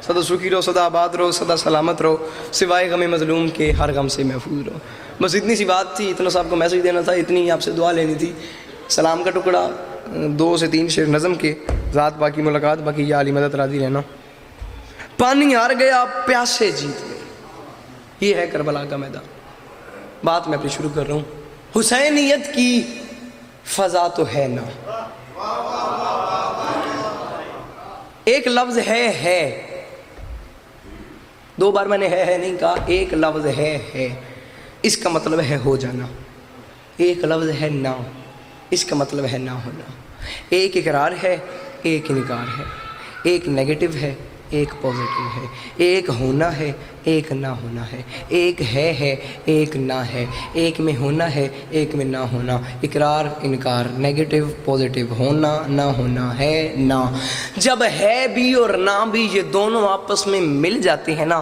سدا سخی رہو، سدا آباد رہو، سدا سلامت رہو، سوائے غم مظلوم کے ہر غم سے محفوظ رہو۔ بس اتنی سی بات تھی، اتنا سا آپ کو میسج دینا تھا، اتنی آپ سے دعا لینی تھی۔ سلام کا ٹکڑا 2 سے 3 شعر نظم کے، ذات باقی ملاقات باقی، یا علی مدد راضی رہنا۔ پانی ہار گیا پیاسے جیت گئے، یہ ہے کربلا کا میدان۔ بات میں اپنی شروع کر رہا ہوں۔ حسینیت کی فضا تو ہے نا، ایک لفظ ہے، 2 بار میں نے ہے نہیں کہا، ایک لفظ ہے، اس کا مطلب ہے ہو جانا۔ ایک لفظ ہے نا، اس کا مطلب ہے نہ ہونا۔ ایک اقرار ہے، ایک انکار ہے، ایک نیگیٹو ہے، ایک پازیٹیو ہے، ایک ہونا ہے، ایک نہ ہونا ہے، ایک ہے، ایک نہ ہے، ایک میں ہونا ہے، ایک میں نہ ہونا، اقرار انکار، نیگیٹو پازیٹیو، ہونا نہ ہونا، ہے نہ۔ جب ہے بھی اور نہ بھی یہ دونوں آپس میں مل جاتے ہیں نا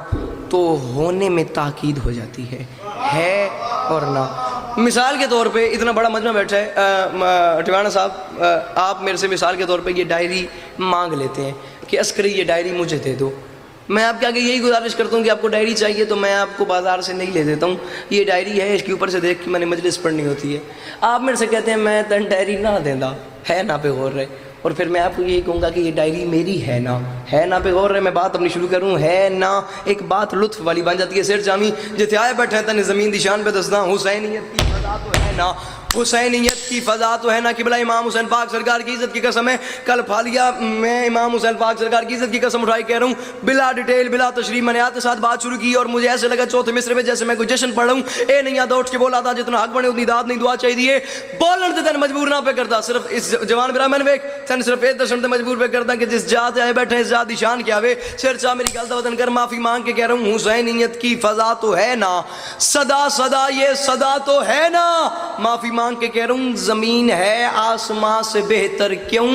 تو ہونے میں تاکید ہو جاتی ہے اور نہ۔ مثال کے طور پہ اتنا بڑا مجمع بیٹھا ہے، ٹیوانا صاحب آپ میرے سے مثال کے طور پہ یہ ڈائری مانگ لیتے ہیں کہ عسکری یہ ڈائری مجھے دے دو۔ میں آپ کے آگے یہی گزارش کرتا ہوں کہ آپ کو ڈائری چاہیے تو میں آپ کو بازار سے نہیں لے دیتا ہوں، یہ ڈائری ہے، اس کے اوپر سے دیکھ کے میں نے مجلس پڑھنی ہوتی ہے۔ آپ میرے سے کہتے ہیں میں تن ڈائری نہ دیندا، ہے نہ پہ غور رہے، اور پھر میں آپ کو یہی کہوں گا کہ یہ ڈائری میری ہے نہ پہ غور رہے۔ میں بات اپنی شروع کروں، ہے نہ ایک بات لطف والی بن جاتی ہے۔ سیر جامی جتے آئے بیٹھے ہیں تن زمین دی شان پہ دسنا، حسینیت کی فضا تو ہے نا، حسینیت کی فضا تو ہے نا۔ قبلہ امام حسین پاک سرکار کی عزت کی قسم ہے، کل پھالیا میں امام حسین پاک سرکار کی عزت کی قسم اٹھائی کہہ رہا ہوں، بلا ڈیٹیل بلا تشریح میں نے آتے ساتھ بات شروع کی اور مجھے ایسے لگا چوتھے مصرے میں جیسے میں کوئی جشن پڑھ رہا ہوں۔ اے نہیں یاد اٹھ کے بولا تھا جتنا حق بنے اتنی داد نہیں دعا چاہیے، بولن تے تن مجبور نہ پہ کرتا، صرف اس جوان برا میں نے تن صرف ایک دشن تے مجبور پہ کرتا کہ جس جات آئے بیٹھے اس ذات دی شان کیا وے۔ سر چاہ میری غلط وطن کر معافی مانگ کے کہہ رہا ہوں، حسینیت کی فضا تو ہے نا، صدا صدا یہ صدا تو ہے نا، معافی مانگ کے کہہ رہا ہوں زمین ہے آسمان سے بہتر کیوں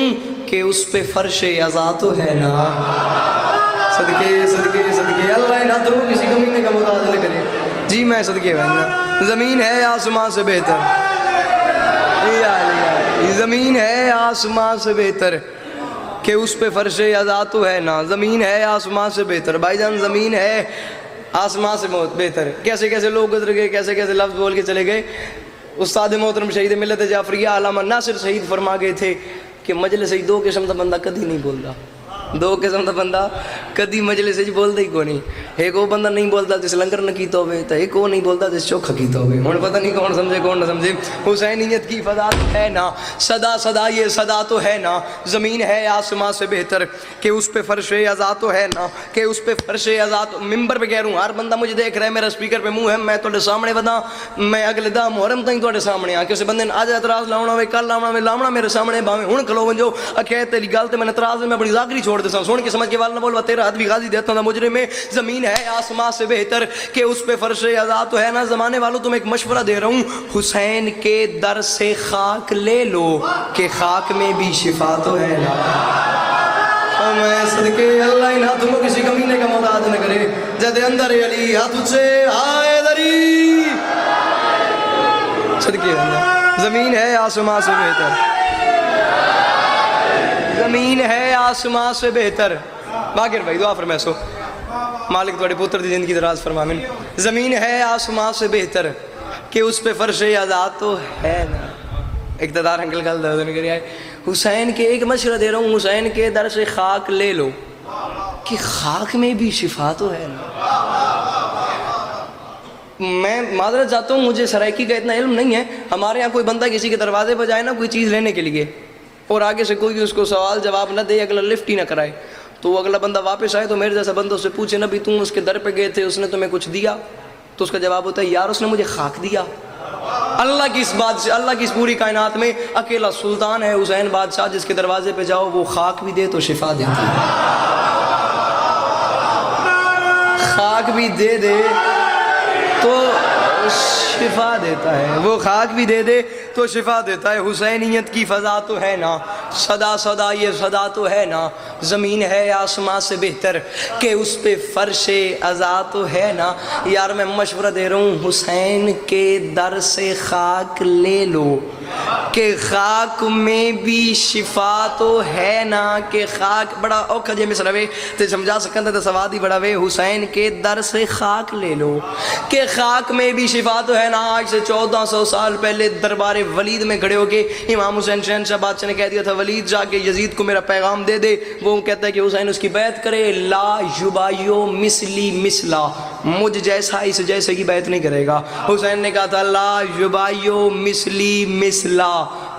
کہ اس پہ فرش عزا تو ہے نا۔ صدقے صدقے صدقے اللہ نہ تو کسی کمینے کا محتاج نہ کرے جی، میں صدقے بہنا، زمین ہے آسمان سے بہتر، زمین ہے آسمان سے بہتر کہ اس پہ فرش عزا تو ہے نا، زمین ہے آسمان سے بہتر۔ بھائی جان زمین ہے آسمان سے بہتر، کیسے کیسے لوگ گزر گئے، کیسے کیسے لفظ بول کے چلے گئے۔ استاد محترم شہید ملت جعفریہ علامہ ناصر شہید فرما گئے تھے کہ مجلس 2 قسم دا بندہ کدی نہیں بولدا، 2 قسم دا بندہ کدی مجلس بولدا ہی کوئی نہیں۔ ایک وہ بندہ نہیں بولتا جس لنگر نہ کیتا ہوئے، تو ایک وہ نہیں بولتا جس چوکھا کیتا ہوئے۔ ہن پتہ نہیں کون سمجھے کون نہ سمجھے۔ حسینیت کی فضا تو ہے نا، صدا صدا یہ صدا تو ہے نا، زمین ہے آسمان سے بہتر کہ اس پہ فرش عزا تو ہے نا، کہ اس پہ فرش عزا تو۔ ممبر پہ کہہ رہا ہوں، ہر بندہ مجھے دیکھ رہا ہے، میرا سپیکر پہ منہ ہے، میں تواڈے سامنے ودا، میں اگلے دا محرم تائیں تواڈے سامنے آ کے اسے بندے نے اج اعتراض لاونا ہوئے، کل لاونا میرے سامنے، باویں ہن کھلو ونجو اکھے تیری گل تے میں اعتراض میں اپنی ذاکری چھوڑ دساں، سن کے سمجھ کے وال نہ بولوا تیرا حد بھی غازی دیتا دا مجرم میں۔ زمین ہے آسمان سے بہتر کہ اس پہ فرش عزا تو ہے نا۔ زمانے والوں تم ایک مشورہ دے رہا ہوں، حسین کے در سے خاک لے لو کہ خاک میں بھی شفا تو ہے نا۔ میں صدقے اللہ نہ تم کسی کمینے کا محتاج نہ کرے، جد اندر علی ہاتھ سے آئے دری، صدقے اللہ۔ زمین ہے آسمان سے بہتر، زمین ہے آسمان سے بہتر۔ باقر بھائی دعا فرمائے سو مالک توڑے پتر دی زندگی دراز فرمامن۔ زمین ہے آسمان سے بہتر کہ اس پہ فرش عزا تو ہے نا۔ اقتدار انکل گل دردن کری آئے، حسین کے ایک مشورہ دے رہا ہوں، حسین کے در سے خاک لے لو کہ خاک میں بھی شفا تو ہے نا۔ میں معذرت چاہتا ہوں، مجھے سرائکی کا اتنا علم نہیں ہے، ہمارے یہاں کوئی بندہ کسی کے دروازے پر جائے نا کوئی چیز لینے کے لیے اور آگے سے کوئی اس کو سوال جواب نہ دے، اگلا لفٹ ہی نہ کرائے، تو وہ اگلا بندہ واپس آئے تو میرے جیسا بندہ اس سے پوچھے نبی تم اس کے در پہ گئے تھے، اس نے تمہیں کچھ دیا؟ تو اس کا جواب ہوتا ہے یار اس نے مجھے خاک دیا۔ اللہ کی اس بات سے، اللہ کی اس پوری کائنات میں اکیلا سلطان ہے حسین بادشاہ، جس کے دروازے پہ جاؤ وہ خاک بھی دے تو شفا دیتی ہے، خاک بھی دے دے تو شفا دیتا ہے، وہ خاک بھی دے دے تو شفا دیتا ہے۔ حسینیت کی فضا تو ہے نا، صدا صدا یہ صدا تو ہے نا، زمین ہے آسمان سے بہتر کہ اس پہ فرش عزا تو ہے نا. یار میں مشورہ دے رہا ہوں حسین کے در سے خاک لے لو کہ خاک میں بھی شفا تو ہے نا. کہ خاک بڑا اوکھا جے میں سروے تے سمجھا سکن تے سواد ہی بڑا وے. حسین کے در سے خاک لے لو کہ خاک میں بھی شفا تو ہے نا. آج سے 1400 سال پہلے دربار ولید میں کھڑے ہو کے امام حسین شہنشاہ بادشاہ نے کہہ دیا تھا ولید جا کے یزید کو میرا پیغام دے دے. وہ کہتا ہے کہ حسین اس کی بیعت کرے. لا یبایو مثلی مثلا, مجھ جیسا اس جیسے کی بیعت نہیں کرے گا. حسین نے کہا تھا لا یبایو مثلی مثلا,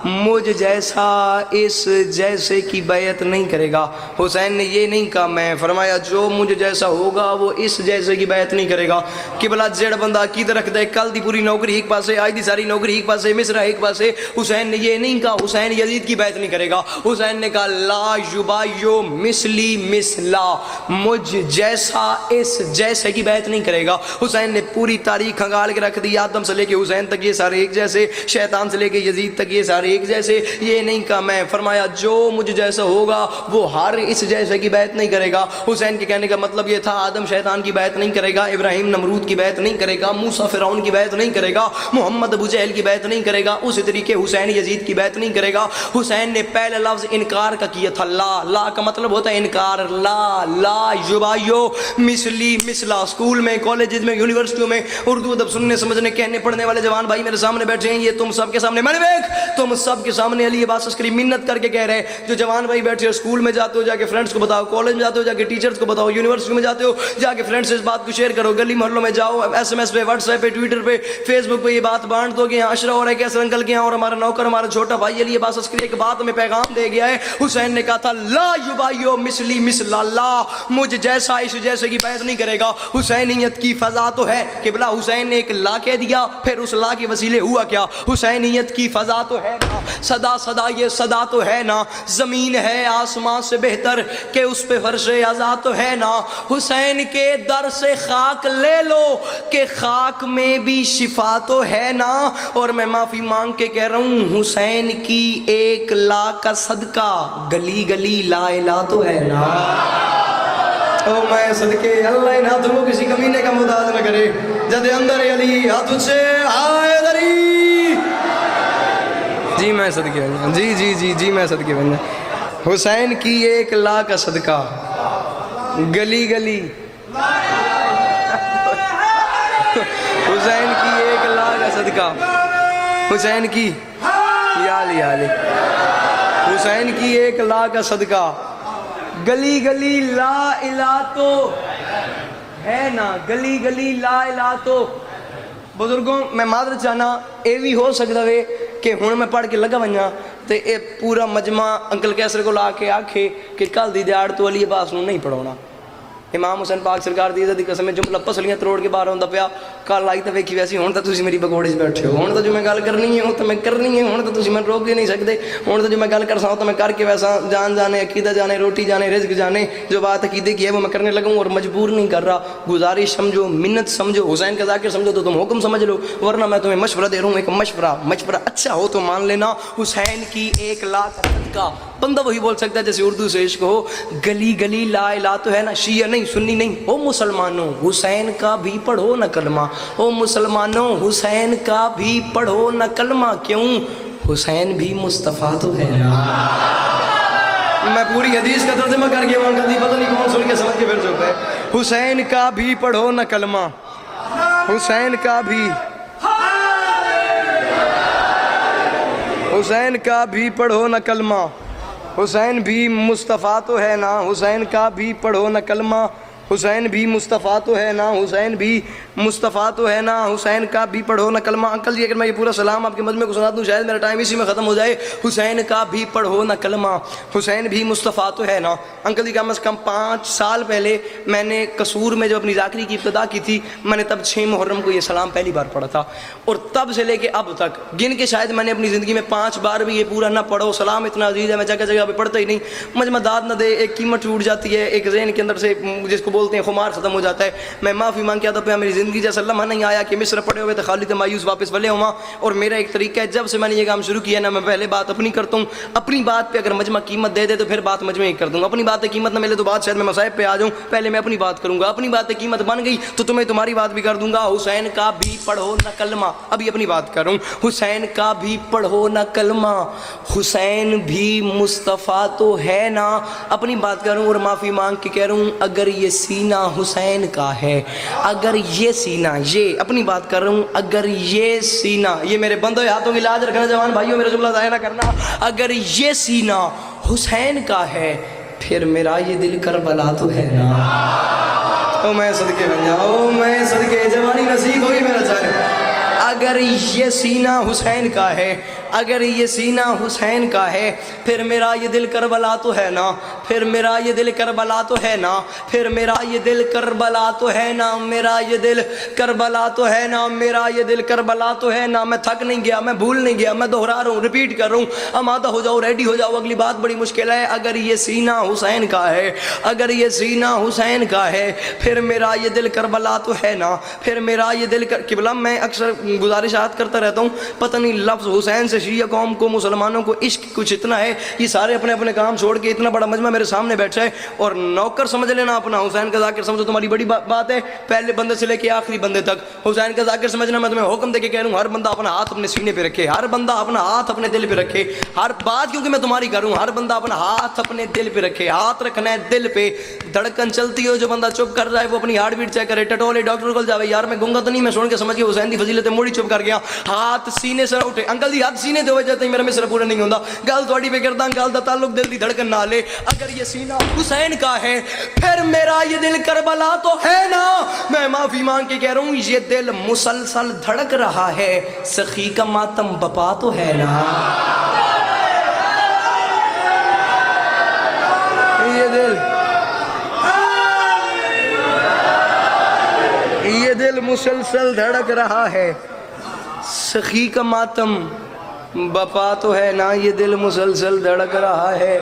مجھ جیسا اس جیسے کی بیعت نہیں کرے گا. حسین نے یہ نہیں کہا میں, فرمایا جو مجھ جیسا ہوگا وہ اس جیسے کی بیعت نہیں کرے گا. کہ بلا جڑ بندہ عقیدہ رکھتا ہے کل دی پوری نوکری ایک پاسے, آج دی ساری نوکری ایک پاسے, مصرع ایک پاسے. حسین نے یہ نہیں کہا حسین یزید کی بیعت نہیں کرے گا. حسین نے کہا لا یبایو مثلی مثلا, مجھ جیسا اس جیسے کی بیعت نہیں کرے گا. حسین نے پوری تاریخ کھنگال کے رکھ دی. آدم سے لے کے حسین تک یہ سارے ایک جیسے, شیطان سے لے کے یزید تک یہ سارے ایک جیسے. یہ نہیں کہا میں, فرمایا جو مجھ جیسا ہوگا وہ ہر اس جیسے کی بیعت نہیں کرے گا. حسین کے کہنے کا مطلب یہ تھا آدم شیطان کی بیعت نہیں کرے گا, ابراہیم نمرود کی بیعت نہیں کرے گا, موسیٰ فرعون کی بیعت نہیں کرے گا, محمد ابو جہل کی بیعت نہیں کرے گا. اسی طریقے حسین یزید کی بیعت نہیں کرے گا. حسین نے پہلا لفظ انکار کا کیا تھا. لا, لا کا مطلب ہوتا ہے انکار. لا لا یبایو مثلی مثلا. اسکول میں, کالجز میں, یونیورسٹیوں میں اردو ادب سننے سمجھنے کہنے پڑھنے والے جوان بھائی میرے سامنے بیٹھے ہیں. یہ تم سب کے سامنے, میں نے دیکھ تم سب کے سامنے علی عباس عسکری منت کر کے کہہ رہے ہیں. جو جوان بھائی بیٹھے ہو اسکول میں جاتے ہو جا کے فرینڈس کو بتاؤ, کالج میں جاتے ہو جا کے ٹیچرز کو بتاؤ, یونیورسٹی میں جاتے ہو جا کے فرینڈس اس بات کو شیئر کرو, گلی محلوں میں جاؤ, ایس ایم ایس پہ, واٹس ایپ پہ, ٹویٹر پہ, فیس بک پہ یہ بات بانٹ دو کہ یہاں عشرہ اور ایک ایسے انکل کے یہاں اور ہمارا نوکر ہمارا چھوٹا بھائی علی عباس عسکری ایک بات ہمیں پیغام دے گیا ہے. حسین نے کہا تھا لا یبایو مثلی مثلا, لا مجھ جیسا اس جیسے کی بیعت نہیں کرے گا. حسینیت کی فضا تو ہے کہ بلا حسین نے ایک لا کہہ دیا, پھر اس لا کے وسیلے ہوا کیا. حسینیت کی فضا تو ہے نا, صدا صدا یہ صدا تو ہے نا, زمین ہے آسمان سے بہتر کہ اس پہ فرش عزا تو ہے نا. حسین کے در سے خاک لے لو کہ خاک میں بھی شفا تو ہے نا. اور میں معافی مانگ کے کہہ رہا ہوں حسین کی ایک لا کا صدقہ گلی گلی لا الہ تو ہے نا. او میں صدقے اللہ ان ہاتھوں کو کسی کمینے کا محتاج نہ کرے. جد اندر علی ہاتھ سے آئے دری, جی میں صدقے بن جی جی جی جی میں صدقے بن. حسین کی ایک لا کا صدقہ گلی گلی, حسین کی ایک لا کا صدقہ, حسین کی یا علی علی, حسین کی ایک لا کا صدقہ گلی گلی لا الہ تو ہے نا, گلی گلی لا الہ تو. بزرگوں میں معذرت چاہنا یہ بھی ہو سکتا ہے کہ ہوں میں پڑھ کے لگا ونجا تو یہ پورا مجمع انکل کیسر کو لا کے آکھے کہ کل دی دیاڑ تو علی عباس نو نہیں پڑھونا. امام حسین پاک سرکار دی عزت دی قسم جملہ پسلیاں تروڑ کے باہر ہوندا پیا. کل آئی تو ویکھی ویسی, ہوں تو تسی میری بگوڑے سے بیٹھے ہو, ہوں تو جو میں گل کرنی ہے ہوں تو میں کرنی ہے, ہوں تو تسی میں روک بھی نہیں سکتے, ہوں تو جو میں گل کر سا ہوں تو میں کر کے ویسا جان جانے, عقیدہ جانے, روٹی جانے, رزق جانے, جو بات عقیدے کی ہے وہ میں کرنے لگا ہوں. اور مجبور نہیں کر رہا, گزارش سمجھو, منت سمجھو, حسین کا ذاکر سمجھو تو تم حکم سمجھ لو, ورنہ میں تمہیں مشورہ دے رہا ہوں. ایک مشورہ اچھا ہو تو مان لینا. حسین کی ایک لا کا صدقہ, بندہ وہی بول سکتا ہے جیسے اردو سے عشق ہو, گلی گلی لا الہ تو ہے نا. شیعہ نہیں, سنی نہیں, او مسلمانوں حسین کا بھی پڑھو نہ کلمہ, او مسلمانوں حسین کا بھی پڑھو نہ کلمہ. کیوں؟ حسین بھی مصطفیٰ تو ہے نا. میں پوری حدیث کا ترجمہ کر کے وہاں کہتی پتہ نہیں کون سن کے سمجھ کے پھر چکا ہے. حسین کا بھی پڑھو نہ کلمہ, حسین کا بھی, حسین کا بھی پڑھو نہ کلمہ, حسین بھی مصطفیٰ تو ہے نا. حسین کا بھی پڑھو نہ کلمہ, حسین بھی مصطفیٰ تو ہے نا, حسین بھی مصطفیٰ تو ہے نا. حسین کا بھی پڑھو نہ کلمہ. انکل جی اگر میں یہ پورا سلام آپ کے مجمع کو سنا دوں شاید میرا ٹائم اسی میں ختم ہو جائے. حسین کا بھی پڑھو نہ کلمہ, حسین بھی مصطفیٰ تو ہے نا. انکل جی کم از کم 5 سال پہلے میں نے قصور میں جو اپنی ذاکری کی ابتدا کی تھی, میں نے تب 6 محرم کو یہ سلام پہلی بار پڑھا تھا. اور تب سے لے کے اب تک گن کے شاید میں نے اپنی زندگی میں 5 بار بھی یہ پورا نہ پڑھو. سلام اتنا عزیز ہے, میں جگہ جگہ پہ پڑھتا ہی نہیں. مجمع داد نہ دے, ایک قیمت ٹوٹ جاتی ہے ایک ذہن کے اندر سے, جس کو بولتے ہیں خمار ختم ہو جاتا ہے. میں معافی مانگ کے آتا پہ میری زندگی جیسا لمحہ نہیں آیا کہ مصر پڑے ہوئے تھے خالی تھے مایوس واپس ولے ہوا. اور میرا ایک طریقہ ہے جب سے میں نے یہ کام شروع کیا نا میں پہلے بات اپنی کرتا ہوں. اپنی بات پہ اگر مجمع قیمت دے دے تو پھر بات مجمع ہی کر دوں گا. اپنی بات پہ قیمت نہ ملے تو بات شاید میں مصائب پہ آ جاؤں. پہلے میں اپنی بات کروں گا. اپنی بات پہ قیمت بن گئی تو تمہیں تمہاری بات بھی کر دوں گا. حسین کا بھی پڑھو نہ کلمہ. ابھی اپنی بات کر رہا ہوں. حسین کا بھی پڑھو نہ کلمہ. حسین بھی مصطفیٰ تو ہے نا. اپنی بات کر رہا ہوں اور معافی مانگ کے کہہ رہا ہوں اگر یہ سینہ حسین کا ہے, اگر یہ سینہ, یہ اپنی بات کر رہا ہوں, اگر یہ سینہ, یہ میرے بندوں ہاتھوں کی لاج رکھنا جوان بھائیوں میرا جملہ ضائع نہ کرنا, اگر یہ سینہ حسین کا ہے پھر میرا یہ دل کربلا تو ہے نا. او میں صدقے بن جاؤ, میں صدقے جوانی نصیب ہوئی میرا چاہے. اگر یہ سینہ حسین کا ہے, اگر یہ سینہ حسین کا ہے پھر میرا یہ دل کربلا تو ہے نا, پھر میرا یہ دل کربلا تو ہے نا, پھر میرا یہ دل کربلا تو ہے نا, میرا یہ دل کربلا تو ہے نا, میرا یہ دل کربلا تو ہے نا. میں تھک نہیں گیا, میں بھول نہیں گیا, میں دہرا رہا ہوں, ریپیٹ کر رہا ہوں. آمادہ ہو جاؤ, ریڈی ہو جاؤ, اگلی بات بڑی مشکل ہے. اگر یہ سینہ حسین کا ہے, اگر یہ سینہ حسین کا ہے پھر میرا یہ دل کربلا تو ہے نا, پھر میرا یہ دل قبلہ. میں اکثر گزارشات کرتا رہتا ہوں, پتہ نہیں لفظ حسین سے شیعہ قوم کو, مسلمانوں کو عشق کچھ اتنا ہے, یہ سارے اپنے اپنے کام چھوڑ کے اتنا بڑا مجمع میرے سامنے بیٹھا ہے اور نوکر سمجھ لینا اپنا. حسین کا ذاکر سمجھو تمہاری بڑی بات ہے, پہلے بندے سے لے کے آخری بندے تک حسین کا ذاکر سمجھنا. میں تمہیں حکم دے کے کہہ رہا ہوں ہر بندہ اپنا ہاتھ اپنے سینے پہ رکھے, ہر بندہ اپنا ہاتھ اپنے دل پہ رکھے. ہر بات کیونکہ میں تمہاری کروں, ہر بندہ اپنا ہاتھ اپنے دل پہ رکھے. ہاتھ رکھنا ہے دل پہ, دھڑکن چلتی ہو, جو بندہ چپ کر رہا ہے وہ اپنی ہارٹ بیٹ چیک کرے. ٹٹولے ڈاکٹر کو جاوے, یار میں گنگا تو نہیں, میں سن کے سمجھ کے حسین دی فضیلت موڑی چپ کر گیا. ہاتھ سینے سے اٹھے, انکل جی ہاتھ سینے دے ہو جاتے ہیں, میرا مصر پورا نہیں ہوتا. گل تھوڑی پہ کرتا, گل دا تعلق دل دی دھڑکن نہ لے. اگر یہ سینہ حسین کا ہے پھر میرا یہ دل کربلا تو ہے نا. میں معافی مانگ کے کہہ رہا ہوں یہ دل مسلسل دھڑک رہا ہے, سخی کا ماتم بپا تو ہے نا. یہ دل مسلسل دھڑک رہا ہے, سخی کا ماتم بپا تو ہے نا. یہ دل مسلسل دھڑک رہا ہے,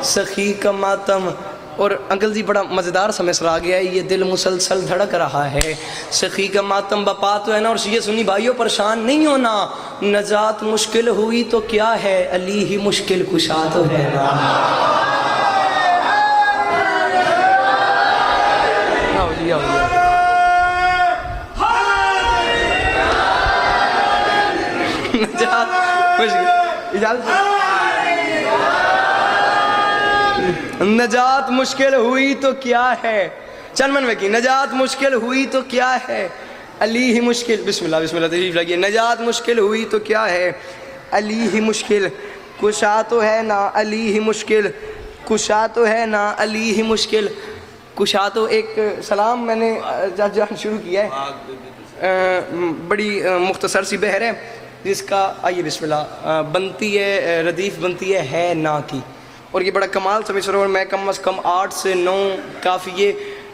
سخی کا ماتم. اور انکل جی بڑا مزیدار سا مصرع آ گیا ہے, یہ دل مسلسل دھڑک رہا ہے, سخی کا ماتم بپا تو ہے نا. اور شیعہ سنی بھائیوں پریشان نہیں ہونا, نجات مشکل ہوئی تو کیا ہے, علی ہی مشکل کشا تو ہے نا. نجات مشکل ہوئی تو کیا ہے, چنمن میں کی نجات مشکل ہوئی تو کیا ہے, علی ہی مشکل. بسم اللہ بسم اللہ تشریف لگیے. نجات مشکل ہوئی تو کیا ہے, علی ہی مشکل کشا تو ہے نا, علی ہی مشکل کشا تو ہے نا, علی ہی مشکل کشا تو. ایک سلام میں نے جان شروع کیا ہے, بڑی مختصر سی بحر ہے جس کا آئیے بسم اللہ بنتی ہے, ردیف بنتی ہے نا کی. اور یہ بڑا کمال سمجھ رہا ہوں. اور میں کم از کم 8 سے 9 کافیے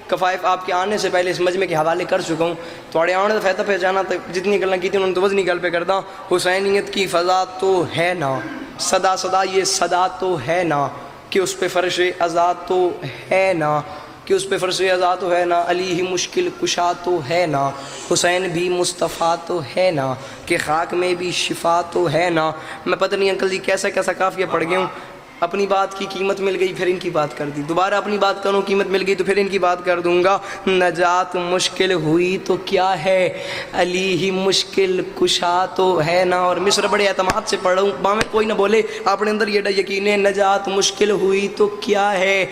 کفائف آپ کے آنے سے پہلے اس مجمع کے حوالے کر چکا ہوں. تھوڑے آنے تو فائدہ پہچانا تو جتنی گلیں کی تھی انہوں نے تو وزنی گل پہ کرتا. حسینیت کی فضا تو ہے نا, صدا صدا یہ صدا تو ہے نا, کہ اس پہ فرش ازا تو ہے نا, کہ اس پہ فرش ازا تو ہے نا, علی ہی مشکل کشا تو ہے نا, حسین بھی مصطفیٰ تو ہے نا, کہ خاک میں بھی شفا تو ہے نا. میں پتہ نہیں انکل جی کیسا کیسا کافیہ پڑھ گیا ہوں. اپنی بات کی قیمت مل گئی پھر ان کی بات کر دی, دوبارہ اپنی بات کروں قیمت مل گئی تو پھر ان کی بات کر دوں گا. نجات مشکل ہوئی تو کیا ہے, علی ہی مشکل کشا تو ہے نا. اور مصر بڑے اعتماد سے پڑھ رہا ہوں, باہیں کوئی نہ بولے, اپنے اندر یہ یقین ہے نجات مشکل ہوئی تو کیا ہے.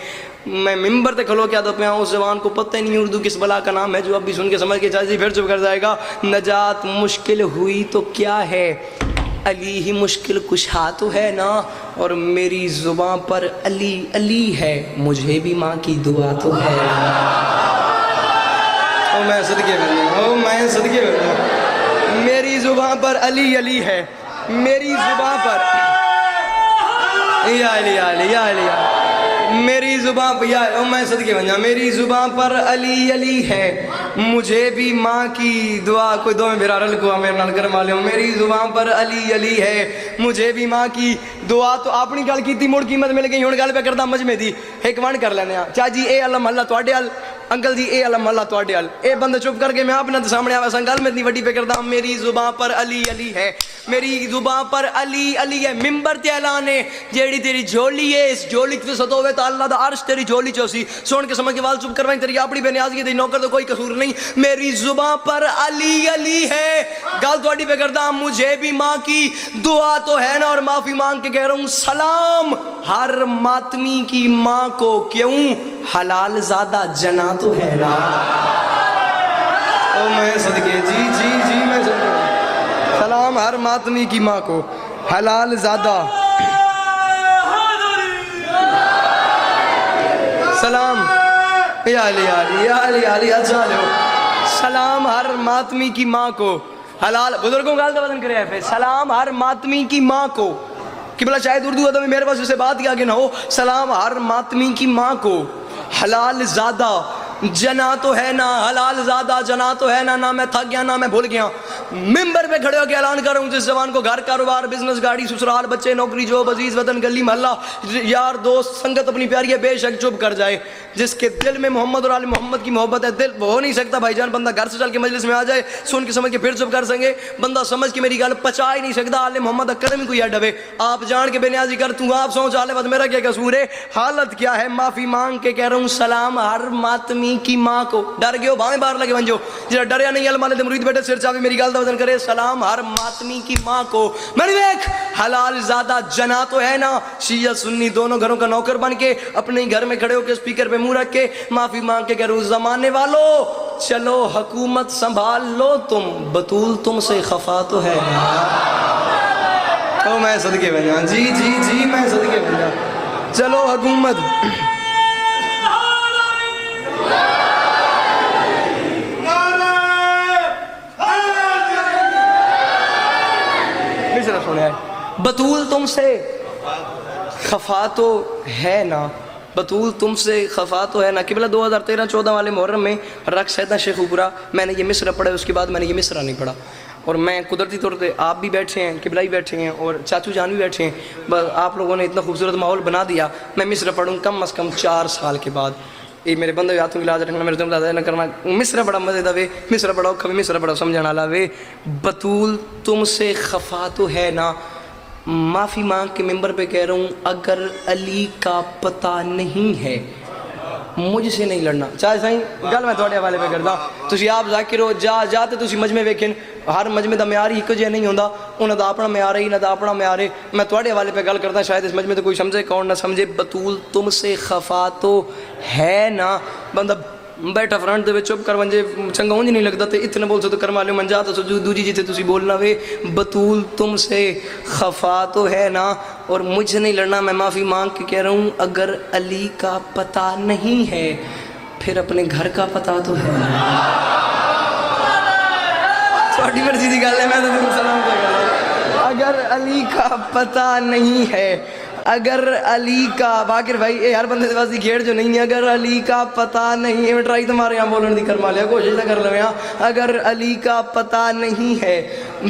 میں ممبر تے کھلو کیا تو پہ اس زبان کو پتہ ہی نہیں اردو کس بلا کا نام ہے, جو اب بھی سن کے سمجھ کے چاہیے پھر چپ کر جائے گا. نجات مشکل ہوئی تو کیا ہے, علی ہی مشکل کشا تو ہے نا. اور میری زباں پر علی علی ہے, مجھے بھی ماں کی دعا تو ہے نا. او میں صدقے بن جاؤں, او میں صدقے بن جاؤں. میری زباں پر علی علی ہے, میری زباں پر یا علی یا علی یا علی, میری زباں پر یا میں صدقے بن جاؤں. میری زباں پر علی علی ہے, مجھے بھی ماں کی دعا. کوئی دو میں برارل کو میرے نال کرم والے ہوں. میری زباں پر علی علی ہے, مجھے بھی ماں کی دعا. تو اپنی گل کی مڑ قیمت مل گئی, ہوں گل پہ کرتا مجمع دی ایک ون کر لینے. چاہ جی اے اللہ محلہ تواڈے ال انکل جی اے علم اللہ تواڈے ال اے بندے چپ کر کے میں آپ نے سامنے آیا سن گل میں اتنی وڈی پہ کردا ہوں میری زبان پر علی علی ہے میری زبان پر علی علی ہے ممبر تے اعلان ہے جیڑی تیری جھولی ہے اس جھولی تے ست ہوے تا اللہ دا عرش تیری جھولی چ سی سن کے سمجھ کے وال چپ کروائیں تیری اپنی بے نیازی دی نوکر تو کوئی قصور نہیں میری زبان پر علی علی ہے گل تواڈی پہ کردا ہوں مجھے بھی ماں کی دعا تو ہے نا اور معافی مانگ کے کہہ رہا ہوں سلام ہر ماتمی کی ماں کو کیوں حلال زادہ جنا تو ہے نا او میں صدقے جی جی جی میں صدقے سلام ہر ماتمی کی ماں کو حلال زادہ سلام یا علی علی یا علی علی اچھا لو سلام ہر ماتمی کی ماں کو حلال بزرگوں کا وزن کرے ہیں سلام ہر ماتمی کی ماں کو قبلہ شاید اردو ادب میں میرے پاس اسے بات کیا کہ نہ ہو سلام ہر ماتمی کی ماں کو حلال زادہ جنا تو ہے نا حلال زادہ جنا تو ہے نا نہ میں تھک گیا نہ میں بھول گیا ممبر پہ کھڑے ہو کے اعلان کر رہا ہوں جس زبان کو گھر کاروبار بزنس گاڑی سسرال بچے نوکری جاب عزیز وطن گلی محلہ یار دوست سنگت اپنی پیاری ہے بے شک چپ کر جائے جس کے دل میں محمد اور آل محمد کی محبت ہے دل ہو نہیں سکتا بھائی جان بندہ گھر سے چل کے مجلس میں آ جائے سن کے سمجھ کے پھر چپ کر سکے بندہ سمجھ کے میری گل پچا ہی نہیں سکتا آل محمد قدم کوئی ڈبے آپ جان کے بے نیازی کر تو آپ سوچ آلے وقت میرا کیا قصور ہے حالت کیا ہے معافی مانگ کے کہہ رہا ہوں سلام ہر ماتمی کی ماں کو ڈر گئے ہو بھاویں باہر لگے بن جو جڑا ڈریا نہیں علماء دے مرید بیٹھے سر چاہے میری گل دا وزن کرے سلام ہر ماتمی کی ماں کو میں نے دیکھ حلال زادہ جنا تو ہے نا شیعہ سنی دونوں گھروں کا نوکر بن کے اپنے ہی گھر میں کھڑے ہو کے سپیکر پہ منہ رکھ کے معافی مانگ کے کہہ رہا ہوں زمانے والو چلو حکومت سنبھال لو تم بطول تم سے خفا تو ہے نا او میں صدقے بن جاؤں جی جی جی میں صدقے بن جاؤں چلو حکومت بطول تم سے خفا تو ہے نا بطول تم سے خفا تو ہے نا قبلہ 2013-14 والے محرم میں رقص ہے شیخ اوپرا میں نے یہ مصرع پڑھا اس کے بعد میں نے یہ مصرع نہیں پڑھا اور میں قدرتی طور پہ آپ بھی بیٹھے ہیں قبلہ ہی بیٹھے ہیں اور چاچو جان بھی بیٹھے ہیں بس آپ لوگوں نے اتنا خوبصورت ماحول بنا دیا میں مصرع پڑھوں کم از کم 4 سال کے بعد یہ میرے بندے ہاتھوں کی لاز رکھنا میرے تم نہ کرنا مصرع بڑا مزے دا وے مصرع پڑھاؤ کبھی مصرع پڑھاؤ سمجھانا والا وے بطول تم سے خفا تو ہے نا معافی مانگ کے ممبر پہ کہہ رہا ہوں اگر علی کا پتہ نہیں ہے مجھ سے نہیں لڑنا چاہے سائیں گل میں تھوڑے حوالے پہ کرتا تسی آپ ذاکر ہو جاتے تسی مجمع ویکھن ہر مجمع دا معیار ایک جہا نہیں ہوندا انہاں دا اپنا معیار ہے نہ دا اپنا معیار ہے میں تھوڑے حوالے پہ گل کرتا شاید اس مجمع تے کوئی سمجھے کون نہ سمجھے بطول تم سے خفا تو ہے نا بندہ بیٹھا فرنٹ دے چپ کر ونجے چنگا اونج نہیں لگتا تے اتنا بول سو تو کرما لے من جاتا سو دوجی جیتے تسی بولنا وے بطول تم سے خفا تو ہے نا اور مجھ نہیں لڑنا میں معافی مانگ کے کہہ رہا ہوں اگر علی کا پتہ نہیں ہے پھر اپنے گھر کا پتہ تو ہے تھوڑی مرضی دی گل ہے میں تو سلام کر رہا اگر علی کا پتہ نہیں ہے اگر علی کا باقر بھائی اے ہر بندے پاس دی کھیڑ جو نہیں ہے اگر علی کا پتہ نہیں ہے میں ٹرائی تمہارے یہاں بولنے دی کرما لیا کوشش نہ کر لو یہاں اگر علی کا پتہ نہیں ہے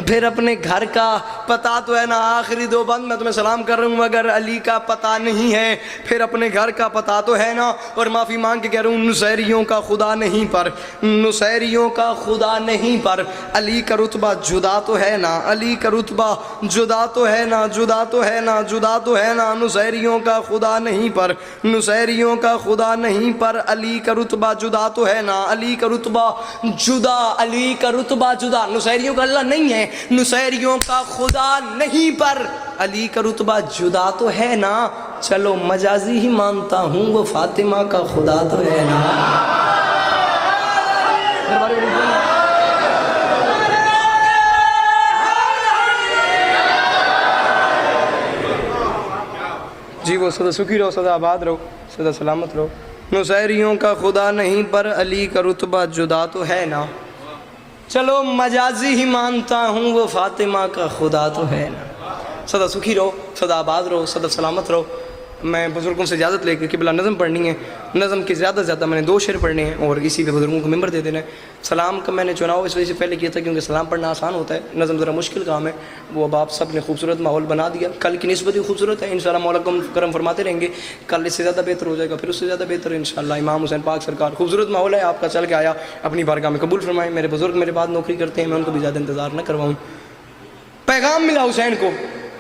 پھر اپنے گھر کا پتہ تو ہے نا آخری 2 بند میں تمہیں سلام کر رہا ہوں اگر علی کا پتہ نہیں ہے پھر اپنے گھر کا پتہ تو ہے نا اور معافی مانگ کے کہہ رہا ہوں نصیریوں کا خدا نہیں پر نصیریوں کا خدا نہیں پر علی کا رتبہ جدا تو ہے نا علی کا رتبہ جدا تو ہے نا جدا تو ہے نا جدا تو ہے نا نصیریوں کا خدا نہیں پر نصیریوں کا خدا نہیں پر علی کا رتبہ جدا تو ہے نا علی کا رتبہ جدا علی کا رتبہ جدا نصیریوں کا اللہ نہیں ہے نصیریوں کا خدا نہیں پر علی کا رتبہ جدا تو ہے نا چلو مجازی ہی مانتا ہوں وہ فاطمہ کا خدا تو ہے نا جی وہ سدا سکھی رہو سدا آباد رہو سدا سلامت رہو نصیریوں کا خدا نہیں پر علی کا رتبہ جدا تو ہے نا چلو مجازی ہی مانتا ہوں وہ فاطمہ کا خدا تو ہے نا سدا سکھی رہو سدا آباد رہو سدا سلامت رہو میں بزرگوں سے اجازت لے کے قبلہ نظم پڑھنی ہے، نظم کے زیادہ سے زیادہ میں نے 2 شعر پڑھنے ہیں اور اسی پہ بزرگوں کو ممبر دے دینا ہے۔ سلام کا میں نے چناؤ اس وجہ سے پہلے کیا تھا کیونکہ سلام پڑھنا آسان ہوتا ہے، نظم ذرا مشکل کام ہے، وہ اب آپ سب نے خوبصورت ماحول بنا دیا، کل کی نسبت ہی خوبصورت ہے، انشاءاللہ مولا کرم فرماتے رہیں گے، کل اس سے زیادہ بہتر ہو جائے گا، پھر اس سے زیادہ بہتر انشاءاللہ۔ امام حسین پاک سرکار، خوبصورت ماحول ہے آپ کا چل کے آیا، اپنی بارگاہ میں قبول فرمائیں۔ میرے بزرگ میرے بعد نوکری کرتے ہیں، میں ان کو بھی زیادہ انتظار نہ کرواؤں۔ پیغام ملا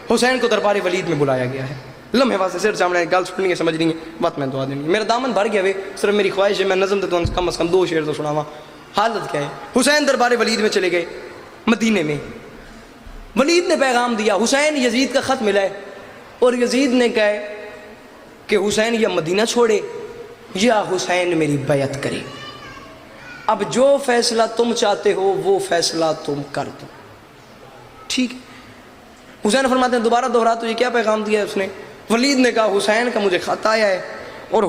حسین کو دربار ولید میں بلایا گیا ہے، لمحے واسطے سر سامنے گل سننی ہے، سمجھنی ہے، بات میں دعا دینی ہے۔ میرا دامن بھر گیا وے، صرف میری خواہش ہے میں نظم تو کم از کم 2 شعر تو سناواں۔ حالت کیا ہے؟ حسین دربار ولید میں چلے گئے، مدینے میں ولید نے پیغام دیا، حسین یزید کا خط ملا ہے، اور یزید نے کہا کہ حسین یا مدینہ چھوڑے یا حسین میری بیعت کرے، اب جو فیصلہ تم چاہتے ہو وہ فیصلہ تم کر دو، ٹھیک ہے۔ حسین فرماتے ہیں دوبارہ دوہرا، تو یہ کیا پیغام دیا ہے اس نے؟ ولید نے کہا حسین کا مجھے خط آیا ہے، اور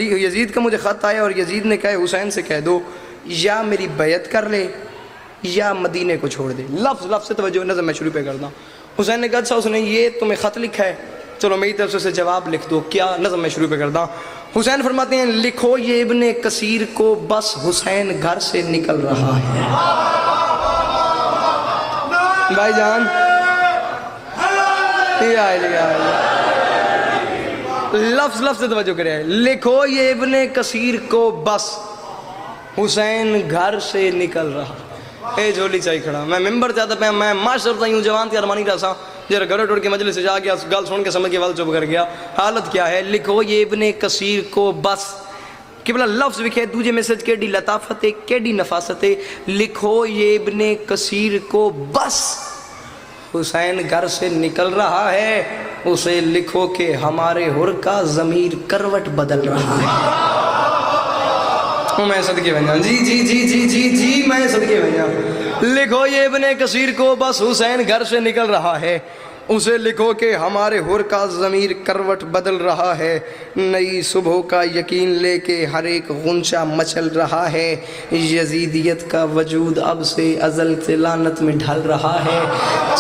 یزید کا مجھے خط آیا، اور یزید نے کہا حسین سے کہہ دو یا میری بیعت کر لے یا مدینے کو چھوڑ دے۔ لفظ سے توجہ، نظم میں شروع پہ کرتا ہوں۔ حسین نے کہا اچھا، اس نے یہ تمہیں خط لکھا ہے، چلو میری طرف سے اسے جواب لکھ دو، کیا؟ نظم میں شروع پہ کرتا ہوں۔ حسین فرماتے ہیں لکھو یہ ابن کثیر کو، بس حسین گھر سے نکل رہا ہے۔ بھائی جان لفظ سے توجہ کرے، لکھو یہ ابن کثیر کو، بس حسین گھر سے نکل رہا۔ اے جھولی چاہی کھڑا، میں ممبر چاہتا پہ میں معاشرتا ہوں جوان تھی ارمانی رہا جرا گھر ٹوڑ کے مجلس سے جا گیا، گل سن کے سمجھ کے وال چپ کر گیا۔ حالت کیا ہے؟ لکھو یہ ابن کثیر کو، بس قبلہ لفظ لکھے دوجے میسج کیڈی لطافت ہے، کیڈی نفاست ہے، لکھو یہ ابن کثیر کو بس حسین گھر سے نکل رہا ہے، اسے لکھو کہ ہمارے حر کا ضمیر کروٹ بدل رہا ہے۔ میں صدقے بھیجا، جی میں صدقے بھیجا، لکھو یہ ابن کثیر کو، بس حسین گھر سے نکل رہا ہے، اسے لکھو کہ ہمارے حر کا ضمیر کروٹ بدل رہا ہے، نئی صبح کا یقین لے کے ہر ایک غنچہ مچل رہا ہے، یزیدیت کا وجود اب سے ازل سے لعنت میں ڈھل رہا ہے۔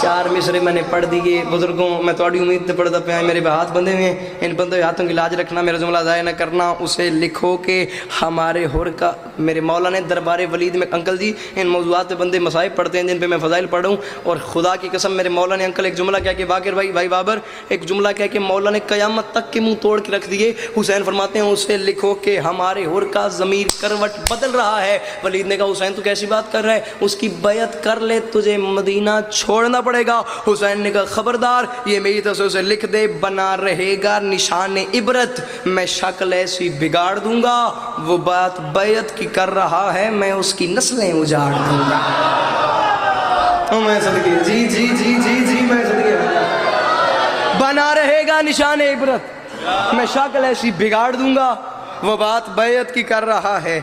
4 مصرے میں نے پڑھ دیے بزرگوں، میں تھوڑی امید سے پڑھتا پہ میرے پہ ہاتھ بندھے ہوئے ہیں، ان بندے ہاتھوں کی لاج رکھنا، میرا جملہ ضائع نہ کرنا، اسے لکھو کہ ہمارے حر کا۔ میرے مولا نے دربار ولید میں، انکل جی ان موضوعات پہ بندے مصائب پڑھتے ہیں جن پہ میں فضائل پڑھوں، اور خدا کی قسم میرے مولا نے انکل ایک جملہ کیا کہ باقر بھائی بابر ایک جملہ کہہ کہ مولا نے قیامت تک کے منہ توڑ کے رکھ دیے۔ حسین فرماتے ہیں اسے لکھو کہ ہمارے حر کا ضمیر کروٹ بدل رہا ہے۔ ولید نے کہا حسین تو کیسی بات کر رہا ہے، اس کی بیعت کر لے تجھے مدینہ چھوڑنا پڑے گا۔ حسین نے کہا خبردار، یہ میری طرف سے اسے لکھ دے، بنا رہے گا نشان عبرت، میں شکل ایسی بگاڑ دوں گا، وہ بات بیعت کی کر رہا ہے، میں اس کی نسلیں اجاڑ دوں گا۔ میں صدقے، جی میں صدقے، بنا رہے گا نشان عبرت، میں شکل ایسی بگاڑ دوں گا، وہ بات بیعت کی کر رہا ہے،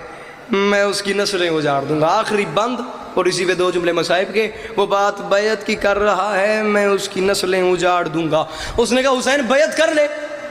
میں اس کی نسلیں اجاڑ دوں گا۔ آخری بند اور اسی پہ 2 جملے مصائب کے، وہ بات بیعت کی کر رہا ہے، میں اس کی نسلیں اجاڑ دوں گا۔ اس نے کہا حسین بیعت کر لے،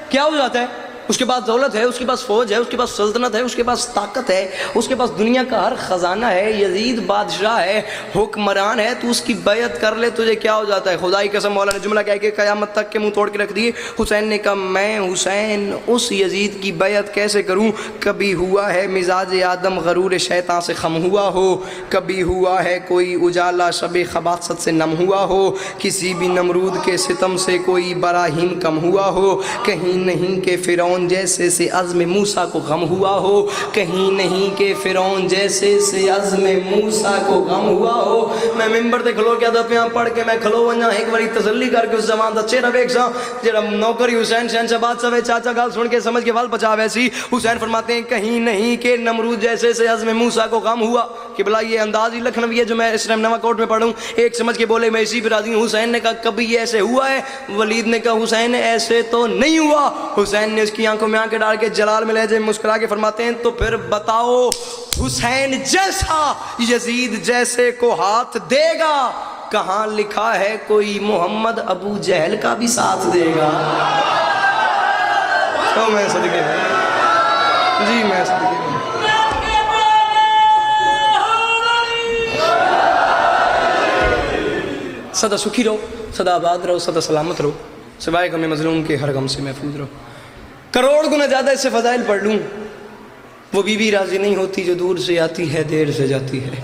کیا ہو جاتا ہے؟ اس کے پاس دولت ہے، اس کے پاس فوج ہے، اس کے پاس سلطنت ہے، اس کے پاس طاقت ہے، اس کے پاس دنیا کا ہر خزانہ ہے، یزید بادشاہ ہے، حکمران ہے، تو اس کی بیعت کر لے، تجھے کیا ہو جاتا ہے؟ خدائی قسم مولا نے جملہ کہہ کے قیامت تک کے منہ توڑ کے رکھ دیے۔ حسین نے کہا میں حسین اس یزید کی بیعت کیسے کروں؟ کبھی ہوا ہے مزاج آدم غرور شیطان سے خم ہوا ہو، کبھی ہوا ہے کوئی اجالا شب خباثت سے نم ہوا ہو، کسی بھی نمرود کے ستم سے کوئی براہیم کم ہوا ہو، کہیں نہیں کہ فرعون جیسے سے عزم موسیٰ کو غم ہوا ہو، کہیں نہیں کہ فرعون جیسے سے عزم موسیٰ کو غم ہوا ہو۔ میں ممبر تے کھلو کیا دفعہ پڑھ کے میں کھلو ونجا ایک باری تسلی کر کے اس زمان دا چہرہ ویکھ سا جڑا نوکری حسین شہنشاہ بادشاہ وے چاچا گل سن کے سمجھ کے ول بچا ویسی۔ حسین فرماتے ہیں کہیں نہیں کہ نمرود جیسے سے عزم موسیٰ کو غم ہوا، کہ بلا یہ انداز ہی لکھنوی ہے جو میں اس ٹائم نواں کوٹ میں پڑھوں، ایک سمجھ کے بولے میں اسی پر راضی ہوں۔ حسین نے کہا کبھی یہ ایسے ہوا ہے؟ ولید نے کہا حسین ایسے تو نہیں ہوا۔ حسین نے اس کی آنکھوں میں آنکھیں ڈال کے جلال میں لہجے مسکرا کے فرماتے ہیں تو پھر بتاؤ حسین جیسا یزید جیسے کو ہاتھ دے گا، کہاں لکھا ہے کوئی محمد ابو جہل کا بھی ساتھ دے گا؟ تو میں صدقے جی میں صدقے سدا سکھی رہو، سدا آباد رہو، سدا سلامت رہو۔ سوائے غم مظلوم کے ہر غم سے محفوظ رہو. کروڑ گنا زیادہ اس سے فضائل پڑھ لوں. وہ بیوی راضی نہیں ہوتی جو دور سے آتی ہے دیر سے جاتی ہے.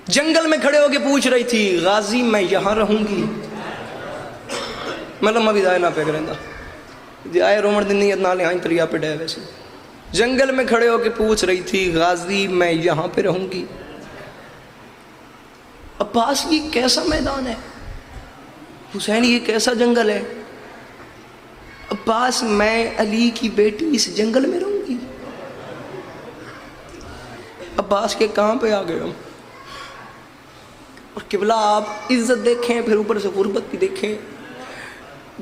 جنگل میں کھڑے ہو کے پوچھ رہی تھی غازی میں یہاں رہوں گی. میں لمحہ بھی ضائع نہ پہ کریں گا جی آئے رومن دن نیت نہ لے آئیں تریا پہ ڈے. ویسے جنگل میں کھڑے ہو کے پوچھ رہی تھی غازی میں یہاں پہ رہوں گی. عباس یہ کیسا میدان ہے؟ حسین یہ کیسا جنگل ہے؟ عباس میں علی کی بیٹی اس جنگل میں رہوں گی. عباس کے کہاں پہ آ گئے ہم. اور قبلہ آپ عزت دیکھیں پھر اوپر سے غربت بھی دیکھیں.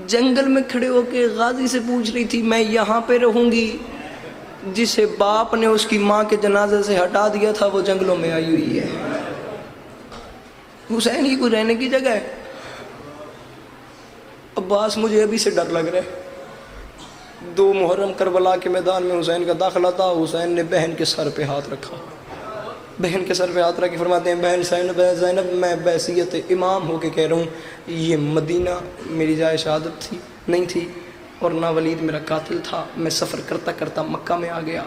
جنگل میں کھڑے ہو کے غازی سے پوچھ رہی تھی میں یہاں پہ رہوں گی. جسے باپ نے اس کی ماں کے جنازے سے ہٹا دیا تھا وہ جنگلوں میں آئی ہوئی ہے. حسین کی کوئی رہنے کی جگہ ہے؟ عباس مجھے ابھی سے ڈر لگ رہا ہے. 2 محرم کربلا کے میدان میں حسین کا داخلہ تھا. حسین نے بہن کے سر پہ ہاتھ رکھا. بہن کے سر پہ ہاتھ رکھ کے فرماتے ہیں بہن زینب میں بحیثیت امام ہو کے کہہ رہا ہوں یہ مدینہ میری جائے شہادت تھی نہیں تھی اور نہ ولید میرا قاتل تھا. میں سفر کرتا کرتا مکہ میں آ گیا.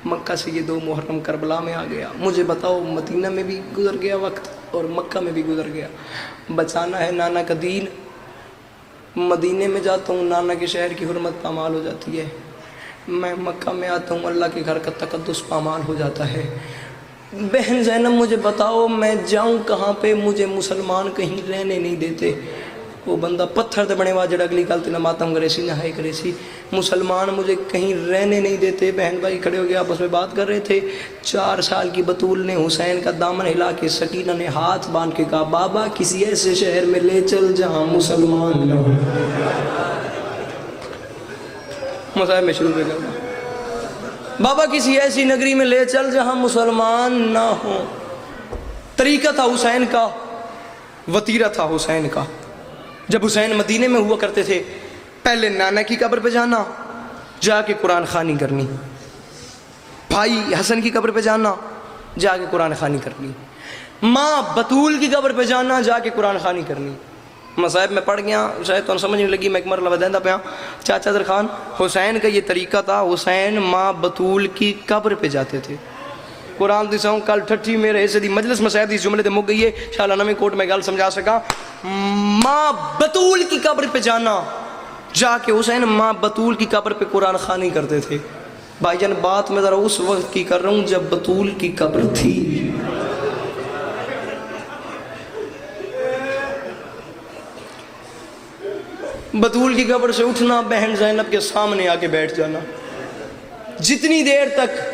مکہ سے یہ 2 محرم کربلا میں آ گیا. مجھے بتاؤ مدینہ میں بھی گزر گیا وقت اور مکہ میں بھی گزر گیا. بچانا ہے نانا کا دین. مدینے میں جاتا ہوں نانا کے شہر کی حرمت پامال ہو جاتی ہے. میں مکہ میں آتا ہوں اللہ کے گھر کا تقدس پامال ہو جاتا ہے. بہن زینب مجھے بتاؤ میں جاؤں کہاں پہ؟ مجھے مسلمان کہیں رہنے نہیں دیتے. وہ بندہ پتھر تے بنے وا جڑا اگلی گل تے نہ ماتم کرے سی نہ ہے کرے سی. مسلمان مجھے کہیں رہنے نہیں دیتے. بہن بھائی کھڑے ہو گئے آپس میں بات کر رہے تھے. 4 سال کی بطول نے حسین کا دامن ہلا کے سکینہ نے ہاتھ باندھ کے کہا بابا کسی ایسے شہر میں لے چل جہاں مسلمان نہ ہو. مصاحب میں شروع کر دیا بابا کسی ایسی نگری میں لے چل جہاں مسلمان نہ ہو. طریقہ تھا حسین کا, وتیرہ تھا حسین کا. جب حسین مدینے میں ہوا کرتے تھے پہلے نانا کی قبر پہ جانا جا کے قرآن خوانی کرنی. بھائی حسن کی قبر پہ جانا جا کے قرآن خوانی کرنی. ماں بطول کی قبر پہ جانا جا کے قرآن خوانی کرنی. مصائب میں پڑھ گیا شاید تو سمجھ نہیں لگی میں ایک مرلہ بدیندا پہ چاچا در خان حسین کا یہ طریقہ تھا. حسین ماں بطول کی قبر پہ جاتے تھے. قرآن دی ساؤں کل ٹھٹھی میرے حصے دی مجلس میں شاید اس جملے تے مک گئی ہے انشاءاللہ نویں کوٹ میں گل سمجھا سکا. ماں بطول کی قبر پہ جانا جا کے حسین ماں بطول کی قبر پہ قرآن خوانی کرتے تھے. بھائی جان بات میں ذرا اس وقت کی کر رہا ہوں جب بطول کی قبر تھی. بطول کی قبر سے اٹھنا بہن زینب کے سامنے آ کے بیٹھ جانا. جتنی دیر تک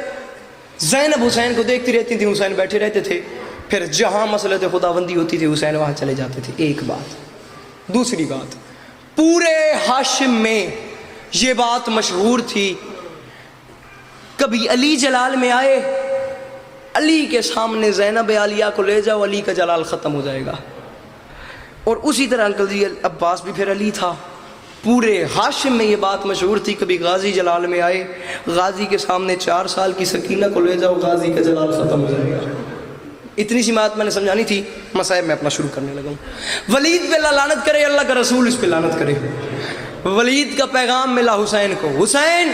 زینب حسین کو دیکھتی رہتی تھی حسین بیٹھے رہتے تھے. پھر جہاں مسئلہ خداوندی ہوتی تھی حسین وہاں چلے جاتے تھے. ایک بات. دوسری بات پورے ہاشم میں یہ بات مشہور تھی کبھی علی جلال میں آئے علی کے سامنے زینب عالیہ کو لے جاؤ علی کا جلال ختم ہو جائے گا. اور اسی طرح انکل جی عباس بھی پھر علی تھا. پورے ہاشم میں یہ بات مشہور تھی کبھی غازی جلال میں آئے غازی کے سامنے 4 سال کی سکینہ کو لے جاؤ غازی کا جلال ختم ہو جائے گا. اتنی سی بات میں نے سمجھانی تھی. مصائب میں اپنا شروع کرنے لگا ہوں. ولید پہ اللہ لعنت کرے اللہ کا رسول اس پہ لعنت کرے. ولید کا پیغام ملا حسین کو حسین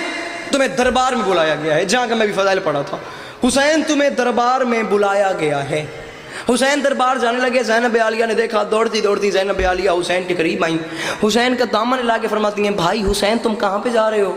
تمہیں دربار میں بلایا گیا ہے. جہاں کا میں بھی فضائل پڑھا تھا حسین تمہیں دربار میں بلایا گیا ہے. حسین دربار جانے لگے. زینب عالیہ نے دیکھا دوڑتی دوڑتی زینب عالیہ حسین کے قریب آئیں. حسین کا دامن ہلا کے فرماتی ہیں بھائی حسین تم کہاں پہ جا رہے ہو؟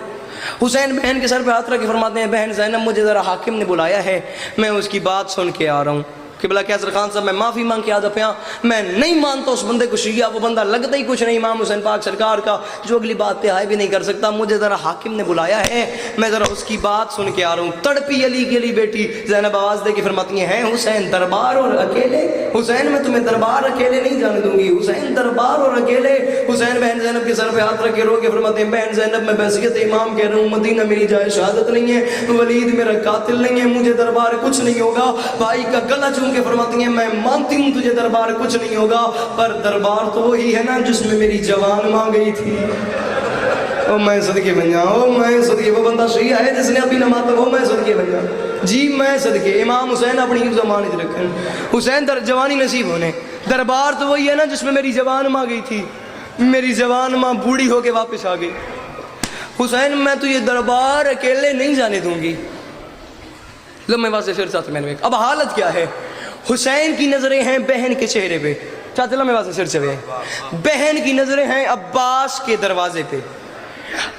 حسین بہن کے سر پہ ہاتھ رکھ کے فرماتے ہیں بہن زینب مجھے ذرا حاکم نے بلایا ہے میں اس کی بات سن کے آ رہا ہوں. قبلہ کیسر خان صاحب میں معافی مانگ کے آدھا پیا میں نہیں مانتا اس بندے کو شیعہ. وہ بندہ لگتا ہی کچھ نہیں امام حسین پاک سرکار کا جو اگلی بات پہ آئے بھی نہیں کر سکتا. مجھے ذرا حاکم نے بلایا ہے میں ذرا اس کی بات سن کے آ رہا ہوں. تڑپی علی کی علی بیٹی زینب آواز دے کے فرماتی ہیں حسین دربار اور اکیلے. حسین میں تمہیں دربار اکیلے نہیں جانے دوں گی. حسین دربار اور اکیلے. حسین بہن زینب کے سر پہ ہاتھ رکھ کے رو کے فرماتے ہیں بہن زینب میں بحیثیت امام کہہ رہا ہوں مدینہ میری جائے شہادت نہیں ہے. ولید میرا قاتل نہیں ہے. مجھے دربار کچھ نہیں ہوگا. بھائی کا گلا چوم کے فرماتی ہیں میں مانتی ہوں تجھے دربار کچھ نہیں ہوگا پر دربار تو وہی ہے نا جس میں میری جوان ماں گئی تھی. او میں صدقے بن جاؤں، او میں صدقے، وہ بندہ شیعہ ہے جس نے ابھی نماز پڑھی، او میں صدقے بن جاؤں جی میں صدقے۔ امام حسین اپنی زبان ہی رکھیں، حسین جوانی نصیب ہونے، دربار تو وہی ہے نا جس میں میری جوان ماں گئی تھی، میری جوان ماں بوڑھی ہو کے واپس آ گئی۔ حسین میں تو یہ دربار اکیلے نہیں جانے دوں گی۔ لمحے واسطے پھر ساتھ میں نے اب حالت کیا ہے؟ حسین کی نظریں ہیں بہن کے چہرے پہ، چاہتے لمحے واسطے سر چوے، بہن کی نظریں ہیں عباس کے دروازے پہ۔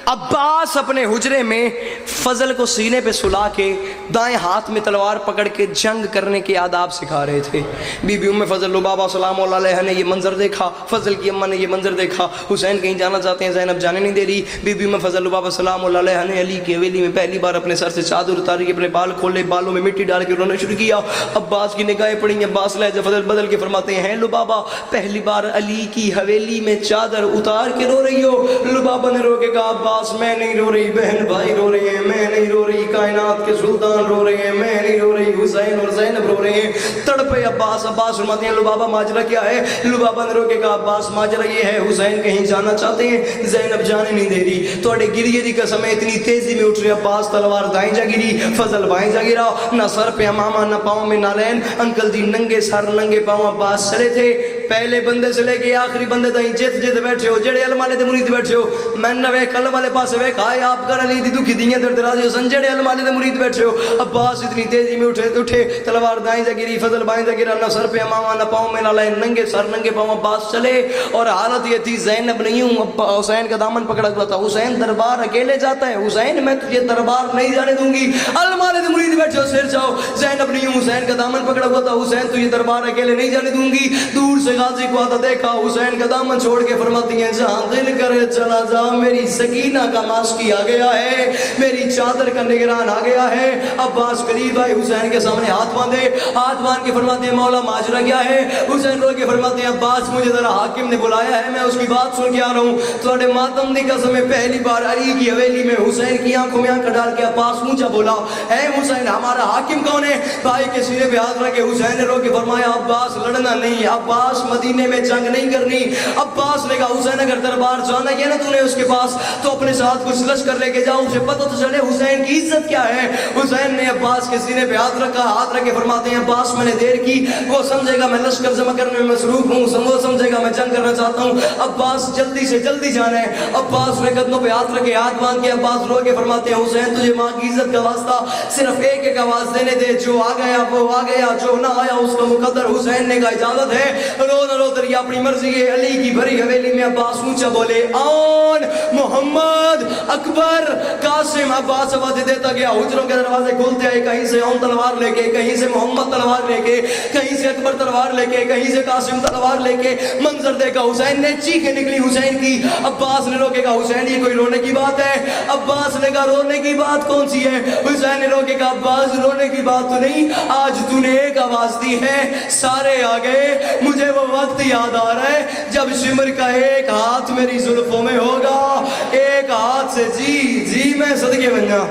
عباس اپنے حجرے میں فضل کو سینے پہ سلا کے دائیں ہاتھ میں تلوار پکڑ کے جنگ کرنے کے آداب سکھا رہے تھے۔ بی بی ام فضل لبابہ سلام اللہ علیہ نے یہ منظر دیکھا، فضل کی اماں نے یہ منظر دیکھا، حسین کہیں جانا چاہتے ہیں، زینب جانے نہیں دے رہی۔ بی بی ام فضل لبابہ سلام اللہ علیہ نے علی کی حویلی میں پہلی بار اپنے سر سے چادر اتاری، اپنے بال کھولے، بالوں میں مٹی ڈال کے رونا شروع کیا۔ عباس کی نگاہیں پڑیں، عباس لہجہ فضل بدل کے فرماتے ہیں لبابہ پہلی بار علی کی حویلی میں چادر اتار کے رو رہی ہو؟ لبابہ نے رو کے کہا عباس میں نہیں رو رہی، بہن بھائی رو رہے ہیں، میں نہیں رو رہی، کائنات کے سلطان رو رہے ہیں، میں نہیں رو رہی، حسین اور زینب رو رہے ہیں۔ تڑپے عباس فرماتے ہیں لبابہ ماجرا کیا ہے؟ لبابہ نے رو کے کہا عباس ماجرا یہ ہے، حسین کہیں جانا چاہتے ہیں، زینب جانے نہیں دے رہی، توڑے گریے دی قسم اتنی تیزی میں اٹھ رہے، عباس تلوار دائیں جا گری، فضل بائیں جا گرا، نہ سر پہ امامہ نہ پاؤں میں نالین، انکل دی ننگے سر ننگے پاؤں عباس چلے تھے، پہلے بندے سے لے کے آخری بندے تائیں جت جت بیٹھے ہو، جڑے علم والے دے مرید بیٹھے ہو، میں نہ وے کلم والے پاس وے کھائے آپ کر علی دی دکھی دیاں در درازی حسن، جڑے علم والے دے مرید بیٹھے ہو۔ عباس اتنی تیزی میں اٹھے، تلوار دائیں جا گری، فضل بائیں جا گرا، نہ سر پہ امامہ نہ پاؤں میں نالین، ننگے سر ننگے پاؤں عباس چلے، اور حالت یہ تھی زینب نہیں ہوں، حسین کا دامن پکڑا ہوا تھا، حسین دربار اکیلے جاتا ہے، حسین میں تجھے دربار نہیں جانے دوں گی، علم والے دے مرید بیٹھے ہو سر جاؤ، زینب نہیں ہوں، حسین کا دامن پکڑا ہوا تھا، حسین تجھے دربار اکیلے نہیں جانے دوں گی۔ دور سے غازی کو آتا دیکھا، حسین کا دامن چھوڑ کے فرماتی ہیں جہاں دل کرے چلا جا، میری سکینہ کا ماسکی آ گیا ہے، میری چادر کا نگران آ گیا ہے۔ عباس قریب آئے، حسین کے سامنے ہاتھ باندھ کے فرماتے ہیں مولا ماجرا کیا ہے؟ حسین رو کے فرماتے ہیں عباس مجھے ذرا حاکم نے بلایا ہے، میں اس کی بات سن کے آ رہا ہوں، تھوڑے ماتم دی قسم ہے پہلی بار علی کی حویلی میں حسین کی آنکھوں میں آنکھ ڈال کے عباس اونچا بولا اے حسین ہمارا حاکم کون ہے؟ بھائی کے سینے پہ ہاتھ رکھ کے حسین نے رو کے فرمایا عباس لڑنا نہیں، عباس مدینے میں جنگ نہیں کرنی۔ عباس نے کہا حسین اگر دربار جانا یہ نا تو نے اس کے پاس تو اپنے ساتھ کچھ لشکر لے کے جاؤ، اسے پتہ تو چلے حسین کی عزت کیا ہے۔ حسین نے عباس کے سینے پہ ہاتھ رکھا، ہاتھ رکھ کے فرماتے ہیں عباس میں نے دیر کی، وہ سمجھے گا میں لشکر جمع کرنے میں مصروف ہوں، وہ سمجھے گا میں جنگ کرنا چاہتا ہوں، عباس جلدی سے جلدی جانا ہے۔ عباس نے قدموں پہ ہاتھ رکھے، ہاتھ باندھ کے عباس رو کے فرماتے ہیں حسین تجھے ماں کی عزت کا واسطہ صرف ایک ایک آواز دینے دے، جو آ گیا وہ آ گیا، جو نہ آیا اس کا مقدر۔ حسین نے کہا اجازت ہے، رو نہ رو تیری اپنی مرضی ہے۔ علی کی بھری حویلی میں عباس اونچا بولے آن محمد اکبر قاسم، عباس آواز دیتا گیا، حجروں کے دروازے کھولتے آئے، کہیں سے اون تلوار لے کے، کہیں سے محمد تلوار لے کے، کہیں سے اکبر تلوار لے کے، کہیں سے قاسم تلوار لے کے۔ منظر دیکھا حسین نے، چیخیں نکلی حسین کی۔ عباس نے رو کے کہا حسین یہ کوئی رونے کی بات ہے؟ عباس نے کہا رونے کی بات کون سی ہے؟ حسین نے رو کے کہا عباس رونے کی بات تو نہیں، آج تو نے ایک آواز دی ہے سارے آ گئے، مجھے وہ وقت یاد آ رہا ہے جب شمر کا ایک ہاتھ میری زلفوں میں ہوگا، ایک ہاتھ سے جی میں صدقے بن جا،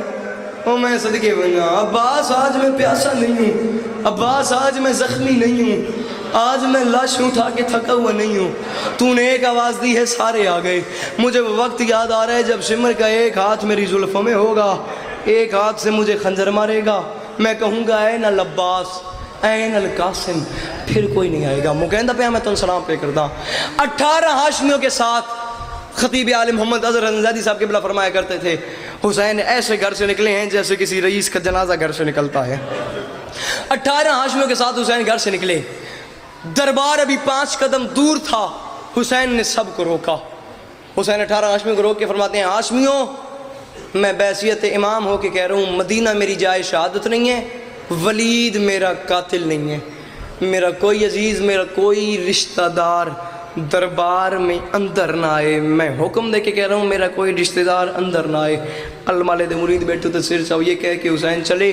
او میں صدقے بن جا۔ عباس آج میں پیاسا نہیں ہوں، عباس آج میں زخمی نہیں ہوں، آج میں لاش اٹھا کے تھکا ہوا نہیں ہوں، تو نے ایک آواز دی ہے سارے آ گئے، مجھے وہ وقت یاد آ رہا ہے جب شمر کا ایک ہاتھ میری زلفوں میں ہوگا، ایک ہاتھ سے مجھے خنجر مارے گا، میں کہوں گا اے نل عباس این القاسم، پھر کوئی نہیں آئے گا۔ مکیندہ پہ میں تن سلام پہ کرتا۔ 18 ہاشمیوں کے ساتھ خطیب عالم محمد اظہر زیدی صاحب کے بلا فرمایا کرتے تھے حسین ایسے گھر سے نکلے ہیں جیسے کسی رئیس کا جنازہ گھر سے نکلتا ہے۔ 18 ہاشمیوں کے ساتھ حسین گھر سے نکلے، دربار ابھی 5 قدم دور تھا، حسین نے سب کو روکا۔ حسین 18 ہاشمیوں کو روک کے فرماتے ہیں ہاشمیوں میں بحیثیت امام ہو کے کہہ رہا ہوں مدینہ میری جائے شہادت نہیں ہے، ولید میرا قاتل نہیں ہے، میرا کوئی عزیز میرا کوئی رشتہ دار دربار میں اندر نہ آئے، میں حکم دے کے کہہ رہا ہوں میرا کوئی رشتہ دار اندر نہ آئے۔ المالے دے مرید بیٹھو تو سر چاہو یہ کہہ کہ حسین چلے،